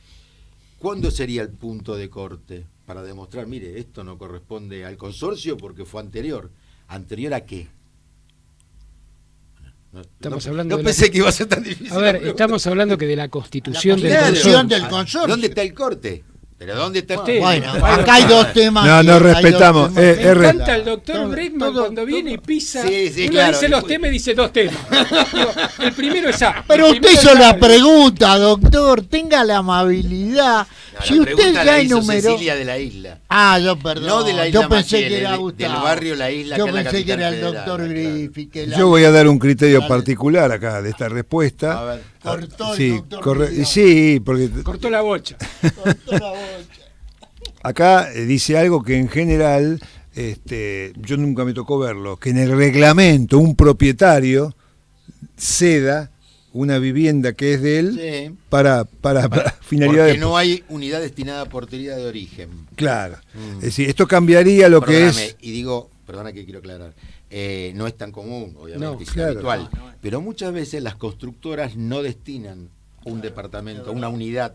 ¿Cuándo sería el punto de corte para demostrar, mire, esto no corresponde al consorcio porque fue anterior? ¿Anterior a qué? Estamos hablando pensé que iba a ser tan difícil. A ver, estamos hablando que de la constitución del constitución consorcio. del consorcio. ¿Dónde está el corte? ¿Pero dónde está el Usted, Bueno, Vaya, acá hay dos temas. No, no hay dos respetamos. temas. Me encanta el doctor Brickman cuando viene y pisa. Sí, sí, uno claro. dice los temas y dice dos temas. Digo, el primero es A. Pero el usted primero hizo es la A. pregunta, doctor. Tenga la amabilidad Si la usted pregunta ya la hizo enumeró... Cecilia de la Isla. Ah, yo perdón. No de la Isla Yo pensé Maciel, que era del Gustavo. barrio La Isla, Yo acá en la pensé que era capital el federal, doctor claro. Griffi. Que la- Yo voy a dar un criterio Dale. particular acá de esta respuesta. A ver. Cortó el Sí, doctor Griffi. sí, porque Cortó la bocha. Cortó la bocha. acá dice algo que en general, yo nunca me tocó verlo, que en el reglamento un propietario ceda una vivienda que es de él Sí. para finalidades. Porque no hay unidad destinada a portería de origen. Claro. Es decir, esto cambiaría lo que Perdóname, es. y digo, perdona que quiero aclarar, no es tan común, obviamente, No, es claro. habitual, pero muchas veces las constructoras no destinan un departamento, una unidad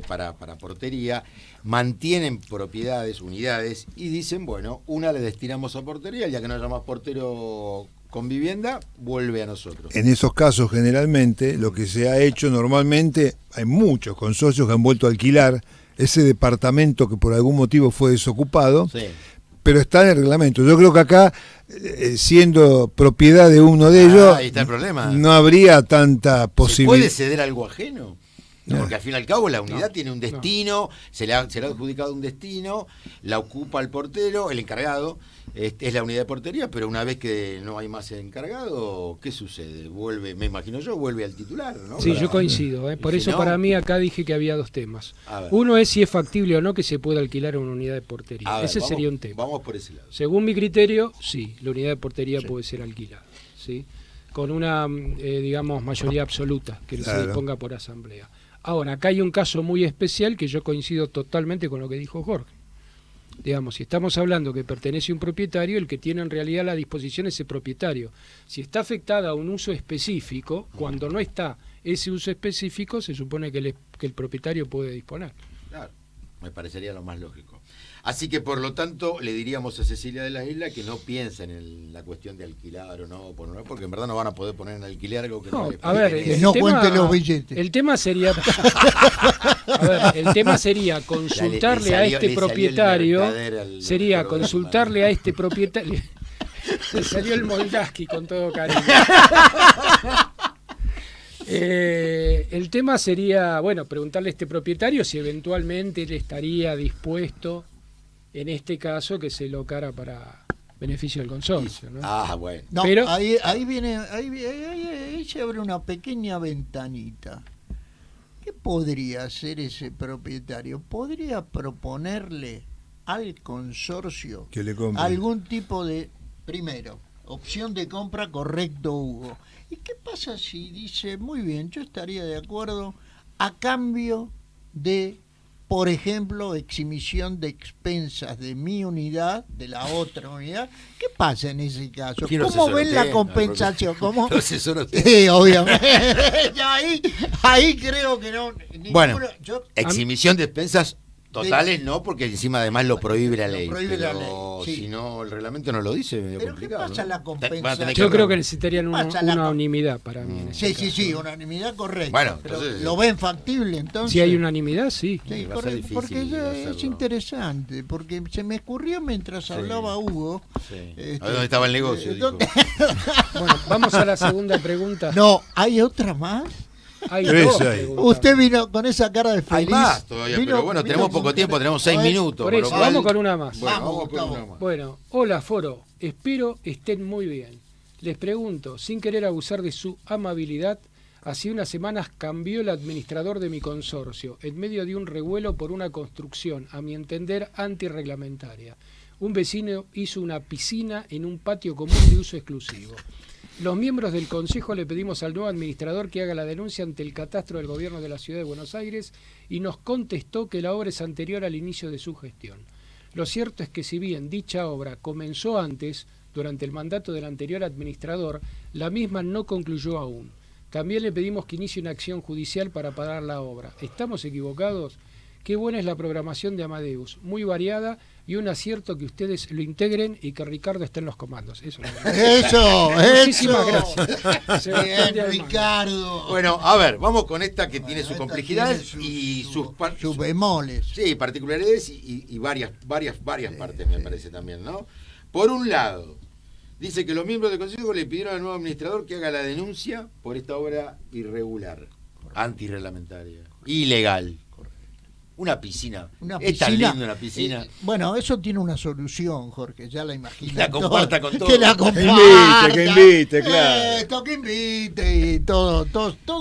para portería, mantienen propiedades, unidades, y dicen, bueno, una le destinamos a portería, ya que no haya más portero con vivienda, vuelve a nosotros. En esos casos, generalmente, lo que se ha hecho normalmente, hay muchos consorcios que han vuelto a alquilar ese departamento que por algún motivo fue desocupado, Sí. pero está en el reglamento. Yo creo que acá, siendo propiedad de uno de ellos, Ahí está el problema. no habría tanta ¿Se puede posibilidad. ceder algo ajeno? No, porque al fin y al cabo la unidad tiene un destino, se le ha adjudicado un destino, la ocupa el portero, el encargado, es la unidad de portería, pero una vez que no hay más encargado, ¿qué sucede? Vuelve, me imagino yo, vuelve al titular, ¿no? Sí, Para- yo coincido. Y Por si eso no, para mí acá dije que había dos temas. A ver. Uno es si es factible o no que se pueda alquilar una unidad de portería. a ver, Ese vamos- sería un tema. Vamos por ese lado. Según mi criterio, sí, la unidad de portería puede ser alquilada, ¿sí? Con una, digamos, mayoría absoluta que se Claro. disponga por asamblea. Ahora, acá hay un caso muy especial que yo coincido totalmente con lo que dijo Jorge. Digamos, si estamos hablando que pertenece a un propietario, el que tiene en realidad la disposición es ese propietario. Si está afectada a un uso específico, cuando no está ese uso específico, se supone que el propietario puede disponer. Claro, me parecería lo más lógico. Así que por lo tanto le diríamos a Cecilia de la Isla que no piensen en la cuestión de alquilar o no, porque en verdad no van a poder poner en alquiler algo que no, No, les a ver, pertenece. Que no cuente los billetes. El tema sería, a ver, el tema sería consultarle Le a salió- este le salió el propietario, mercader al sería doctor consultarle a este propietario. Le salió el Moldaski con todo cariño. El tema sería, bueno, preguntarle a este propietario si eventualmente él estaría dispuesto, en este caso, que se locara para beneficio del consorcio, ¿no? Ah, bueno. No, Pero- ahí viene, ahí se abre una pequeña ventanita. ¿Qué podría hacer ese propietario? ¿Podría proponerle al consorcio Que le compre. algún tipo de, primero, opción de compra, correcto, Hugo? ¿Y qué pasa si dice, muy bien, yo estaría de acuerdo a cambio de, por ejemplo, exhibición de expensas de mi unidad, de la otra unidad? ¿Qué pasa en ese caso? ¿Quién lo ¿Cómo asesora ven usted? la No, compensación? ¿Cómo? Lo asesora usted. Sí, obviamente. Ya ahí creo que no. Bueno, yo- exhibición de expensas totales no, porque encima además lo prohíbe la Lo ley. prohíbe la pero ley, sí. si no, el reglamento no lo dice, medio Pero ¿qué complicado. pasa ¿no? la Van a compensación? tener Yo creo que arreglar. necesitarían Pasa la- unanimidad para mí. en ese Sí, caso. sí, unanimidad correcta. Bueno, pero entonces- ¿lo ven factible entonces? Si hay unanimidad, sí. Sí, va a ser correcto, difícil porque ya es hacerlo. interesante, porque se me ocurrió mientras hablaba Hugo. Sí. este, A ver dónde estaba el negocio, dijo. ¿dónde- Bueno, vamos a la segunda pregunta. No, ¿hay otra más? Hay Tres dos hay. preguntas. Usted vino con esa cara de Hay feliz. más todavía, Vino- pero bueno, vino tenemos con poco tiempo, cara- tenemos 6 A ver, minutos. Por con eso, lo cual- vamos con una más. Bueno, Vamos, vamos con Gustavo. una más. Bueno, hola Foro, espero estén muy bien. Les pregunto, sin querer abusar de su amabilidad, hace unas semanas cambió el administrador de mi consorcio, en medio de un revuelo por una construcción, a mi entender, antirreglamentaria. Un vecino hizo una piscina en un patio común de uso exclusivo. Los miembros del Consejo le pedimos al nuevo administrador que haga la denuncia ante el catastro del gobierno de la Ciudad de Buenos Aires y nos contestó que la obra es anterior al inicio de su gestión. Lo cierto es que si bien dicha obra comenzó antes, durante el mandato del anterior administrador, la misma no concluyó aún. También le pedimos que inicie una acción judicial para parar la obra. ¿Estamos equivocados? Qué buena es la programación de Amadeus, muy variada y un acierto que ustedes lo integren y que Ricardo esté en los comandos. Eso es lo que- Eso, Muchísimas eso. gracias. Sebastián de Bien, Almagro. Ricardo. Bueno, a ver, vamos con esta que tiene sus Esta complejidades tiene y sus bemoles. sí, particularidades y varias partes, me parece también, ¿no? Por un lado, dice que los miembros del Consejo le pidieron al nuevo administrador que haga la denuncia por esta obra irregular, antirreglamentaria, ilegal. Una piscina. Una Es tan piscina, lindo una piscina. Bueno, eso tiene una solución, Jorge, ya la imagino. La comparta con todo. Que la Que comparta. invite, claro. Esto, que invite y todo.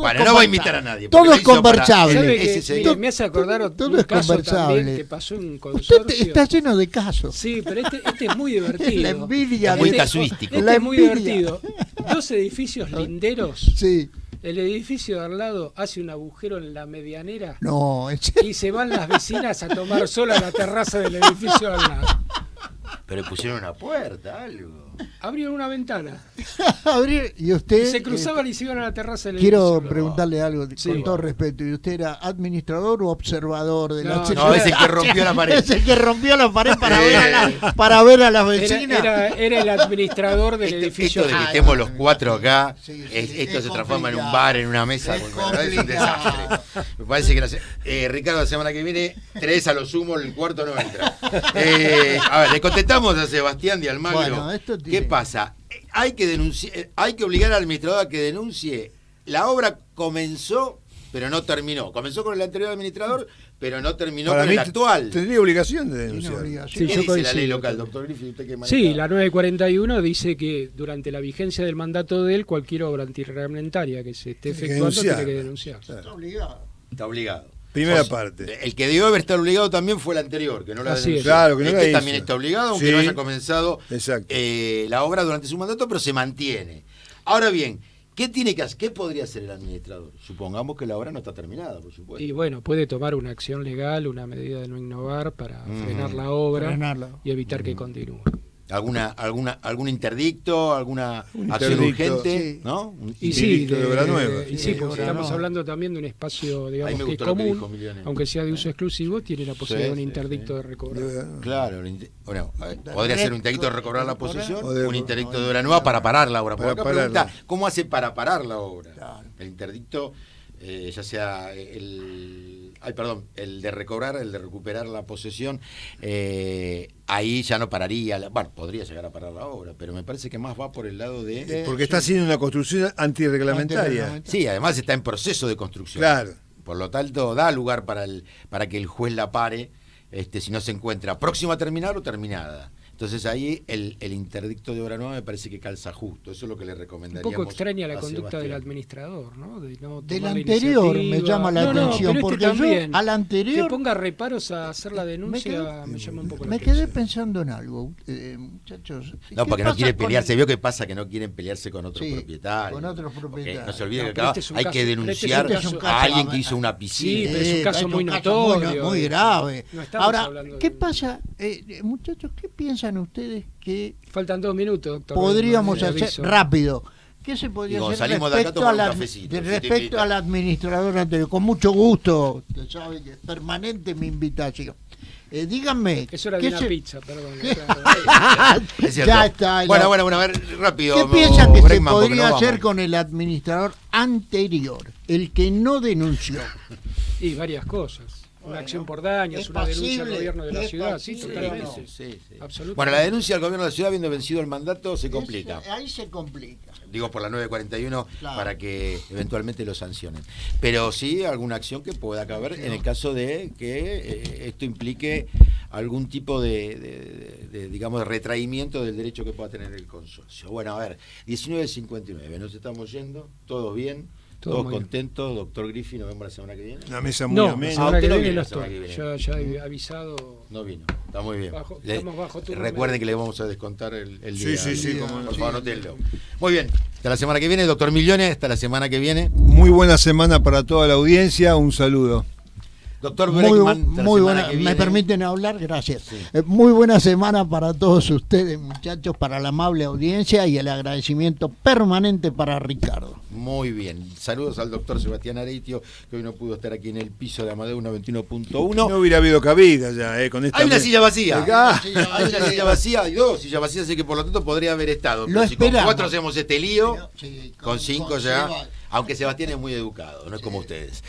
Bueno, no va a invitar a nadie. Todo porque es lo hizo para- conversable. ¿Sabe ese que, señor. mire, me hace acordar todo un es caso conversable. también que pasó en un Usted consorcio. está lleno de casos. Sí, pero este es muy divertido. Es la envidia. Muy de- casuístico. Este La es muy envidia. divertido. 2 edificios linderos. Sí. El edificio de al lado hace un agujero en la medianera No, y se van las vecinas a tomar sol a la terraza del edificio de al lado. Pero pusieron una puerta, algo. Abrieron una ventana abrir y y usted. se cruzaban y se iban a la terraza del Quiero edificio. preguntarle algo Sí. con todo respeto. ¿Y usted era administrador o observador de la No, No, es el que rompió la pared. Es el que rompió la pared para ver a las vecinas. Era el administrador del edificio. Esto de que Ah, estemos no, los no. 4 acá, Sí, sí, esto es se transforma en un complicado. bar, en una mesa. Es Es un complicado. desastre. Me parece que Ricardo, la semana que viene, 3 a lo sumo, el cuarto no entra. A ver, le contestamos a Sebastián de Almagro. Bueno, esto tiene- ¿Qué pasa? Hay que denunciar, hay que obligar al administrador a que denuncie. La obra comenzó, pero no terminó. Comenzó con el anterior administrador, pero no terminó Para con mí el actual. tendría obligación de Tiene denunciar. obligación. ¿Qué Sí, yo dice la coincido ley local, también. doctor Griffith? ¿Usted qué Sí, maneja? la 941 dice que durante la vigencia del mandato de él, cualquier obra antirreglamentaria que se esté Tiene que efectuando tiene que denunciarla. denunciar. Está obligado. Está obligado. Primera O sea, parte. El que debió haber estado obligado también fue el anterior, que no la Así denunció. es. Claro, que no la Este hizo. también está obligado, aunque Sí. no haya comenzado Exacto. la obra durante su mandato, pero se mantiene. Ahora bien, ¿qué tiene que hacer? ¿Qué podría hacer el administrador? Supongamos que la obra no está terminada, por supuesto. Y bueno, puede tomar una acción legal, una medida de no innovar para frenar la obra Frenarla. y evitar que continúe. ¿Algún interdicto, alguna Un acción interdicto, urgente? sí. ¿No? Y sí, de obra nueva. y sí, Sí, porque obra estamos nueva. hablando también de un espacio, Ahí digamos, me que es gustó lo que común, dijo Miliones. aunque sea de uso exclusivo, tiene la posibilidad de un sí, interdicto sí. de recobrar. Claro, bueno, podría ser un interdicto de recobrar la posesión, O de- un interdicto de obra nueva para parar la obra. Porque Para acá pregunta, pararla. ¿cómo hace para parar la obra? Claro. El interdicto, ya sea el de recobrar, el de recuperar la posesión, ahí ya no pararía, bueno, podría llegar a parar la obra, pero me parece que más va por el lado de... Porque está haciendo una construcción antirreglamentaria. Sí, además está en proceso de construcción. Claro. Por lo tanto, da lugar para que el juez la pare, si no se encuentra próxima a terminar o terminada. Entonces ahí el interdicto de obra nueva me parece que calza justo. Eso es lo que le Un recomendaríamos. poco extraña la a conducta del Sebastián. administrador, ¿no? De no Del tomar la anterior me iniciativa. llama la No, atención, pero porque yo también, al anterior que ponga reparos a hacer la denuncia me llama un poco la me quedé atención. pensando en algo, muchachos. No, ¿Qué porque no pasa quiere con pelearse. el- Vio que pasa que no quieren pelearse con otros Sí, propietarios. con otros Porque propietarios. no se olvide No, que pero acá este es un hay caso- que pero este denunciar es un caso- a alguien que hizo una Sí, piscina. pero es un caso muy notorio. muy grave. No estamos Ahora, hablando ¿qué de- pasa, muchachos? ¿Qué piensan ustedes que Faltan 2 minutos, doctor. podríamos Le hacer aviso. rápido? ¿Qué se podría Digo, hacer salimos de acá a respecto, tomar a la, un cafecito, de si te respecto invita. al administrador anterior? Con mucho gusto, usted sabe que es permanente mi invitación. Díganme. Es hora de ¿qué una se- pizza, perdón. Es cierto. Ya está. Bueno, a ver, rápido. ¿Qué piensan que se Bregman, porque podría no hacer vamos. con el administrador anterior, el que no denunció? Y varias cosas. Una acción por daños, es una denuncia al pasible, gobierno de la es ciudad, sí, pasible, totalmente. ¿o no? Sí. Absolutamente. Bueno, la denuncia al gobierno de la ciudad habiendo vencido el mandato se complica. Ahí se complica. Digo por la 941 Claro. para que eventualmente lo sancionen. Pero sí alguna acción que pueda caber en el caso de que esto implique algún tipo digamos, de retraimiento del derecho que pueda tener el consorcio. Bueno, a ver, 19:59, nos estamos yendo, todo bien, Todo todos muy bien. contentos, doctor Griffith, nos vemos la semana que viene. Una mesa muy No, la amena. semana que usted no viene viene no la semana estoy. que Ya viene. he avisado. No vino, está muy bien. Estamos bajo turno Recuerden médico. que le vamos a descontar el Sí, día. sí, cómo no. Por favor, anótenlo. Muy bien, hasta la semana que viene, doctor Millones, hasta la semana que viene. Muy buena semana para toda la audiencia. Un saludo. Doctor Muy, Bregman, hasta la muy semana buena. que ¿Me viene. permiten hablar? Gracias. Sí. Muy buena semana para todos ustedes, muchachos, para la amable audiencia y el agradecimiento permanente para Ricardo. Muy bien. Saludos al doctor Sebastián Areitio, que hoy no pudo estar aquí en el piso de Amadeus 91.1. No hubiera habido cabida ya, con esta Hay una silla vacía. Acá. Hay una silla vacía y 2 sillas vacías, así que por lo tanto podría haber estado. Lo Pero si con esperamos. 4 hacemos este lío, Sí, con 5 ya. Aunque Sebastián es muy educado, no es como ustedes.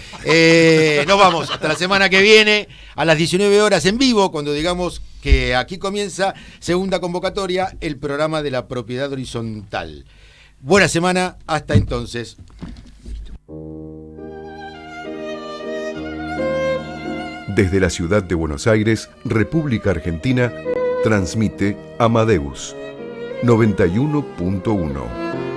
Nos vamos hasta la semana que viene, a las 19 horas en vivo, cuando digamos que aquí comienza segunda convocatoria, el programa de la propiedad horizontal. Buena semana, hasta entonces. Desde la ciudad de Buenos Aires, República Argentina, transmite Amadeus 91.1.